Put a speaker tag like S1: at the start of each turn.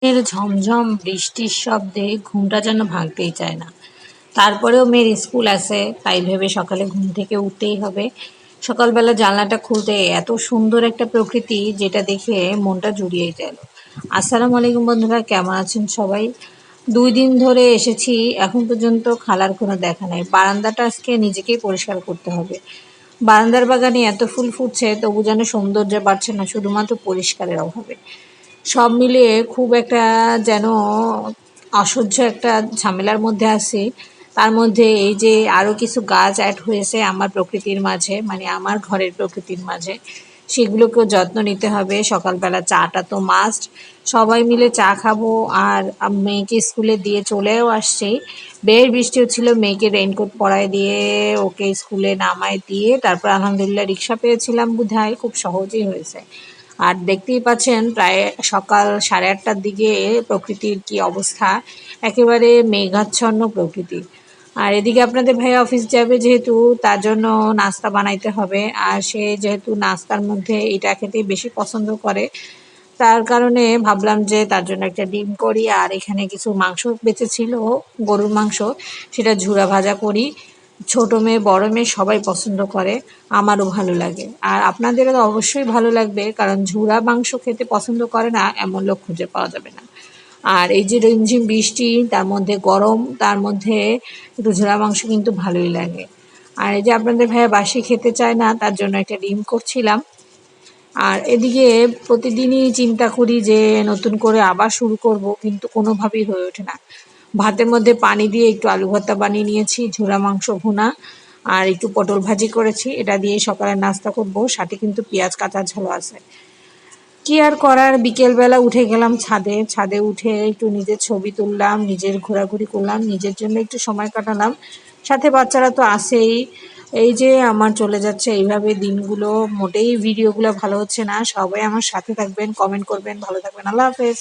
S1: এর ঝমঝম বৃষ্টির শব্দে ঘুমটা যেন ভাঙতেই চায় না। তারপরেও মেয়ের স্কুল আছে, তাই ভেবে সকালে ঘুম থেকে উঠতেই হবে। সকালবেলা জানলাটা খুলতে এত সুন্দর একটা প্রকৃতি, যেটা দেখে মনটা জুড়িয়ে গেল। আসসালামু আলাইকুম বন্ধুরা, কেমন আছেন সবাই? 2 দিন ধরে এসেছি, এখন পর্যন্ত খালার কোনো দেখা নেই। বারান্দাটা আজকে নিজেকেই পরিষ্কার করতে হবে। বারান্দার বাগানে এত ফুল ফুটছে, তবু যেন সৌন্দর্য বাড়ছে না, শুধুমাত্র পরিষ্কারের অভাবে। সব মিলিয়ে খুব একটা যেন অসহ্য একটা ঝামেলার মধ্যে আছি। তার মধ্যে এই যে আরও কিছু গাছ অ্যাড হয়েছে আমার প্রকৃতির মাঝে, মানে আমার ঘরের প্রকৃতির মাঝে, সেগুলোকেও যত্ন নিতে হবে। সকালবেলা চাটা তো মাস্ট, সবাই মিলে চা খাবো। আর মেয়েকে স্কুলে দিয়ে চলেও আসছি। বেশ বৃষ্টি হচ্ছিল, মেয়েকে রেইনকোট পরায় দিয়ে ওকে স্কুলে নামায় দিয়ে তারপর আলহামদুলিল্লাহ রিক্সা পেয়েছিলাম, বোধহয় খুব সহজেই হয়েছে। আর দেখতেই পাচ্ছেন প্রায় সকাল 8:30টার দিকে প্রকৃতির কি অবস্থা, একেবারে মেঘাচ্ছন্ন প্রকৃতি। আর এদিকে আপনাদের ভাই অফিস যাবে যেহেতু, তার জন্য নাস্তা বানাইতে হবে। আর সে যেহেতু নাস্তার মধ্যে এটা খেতেই বেশি পছন্দ করে, তার কারণে ভাবলাম যে তার জন্য একটা ডিম করি। আর এখানে কিছু মাংস বেঁচেছিল, গরুর মাংস, সেটা ঝুরা ভাজা করি। ছোট মেয়ে বড় মেয়ে সবাই পছন্দ করে, আমারও ভালো লাগে। আর আপনাদেরও তো অবশ্যই ভালো লাগবে, কারণ ঝুরা মাংস খেতে পছন্দ করে না এমন লোক খুঁজে পাওয়া যাবে না। আর এই যে রিমঝিম বৃষ্টি, তার মধ্যে গরম, তার মধ্যে একটু ঝুরা মাংস কিন্তু ভালোই লাগে। আর এই যে আপনাদের ভাইয়া বাসি খেতে চায় না, তার জন্য একটা ডিম করছিলাম। আর এদিকে প্রতিদিনই চিন্তা করি যে নতুন করে আবার শুরু করব, কিন্তু কোনোভাবেই হয়ে ওঠে না। ভাতের মধ্যে পানি দিয়ে একটু আলু ভর্তা বানিয়ে নিয়েছি, ঝুরা মাংস ভুনা, আর একটু পটল ভাজি করেছি। এটা দিয়ে সকালে নাস্তা করব, সাথে কিন্তু পেঁয়াজ কাঁচা ঝালও আছে। কি আর করার, বিকেলবেলা উঠে গেলাম ছাদে। ছাদে উঠে একটু নিজের ছবি তুললাম, নিজের ঘোরাঘুরি করলাম, নিজের জন্য একটু সময় কাটালাম। সাথে বাচ্চারা তো আছেই। এই যে আমার চলে যাচ্ছে এইভাবে দিনগুলো, মোটেই ভিডিওগুলো ভালো হচ্ছে না। সবাই আমার সাথে থাকবেন, কমেন্ট করবেন, ভালো থাকবেন। আল্লাহ হাফেজ।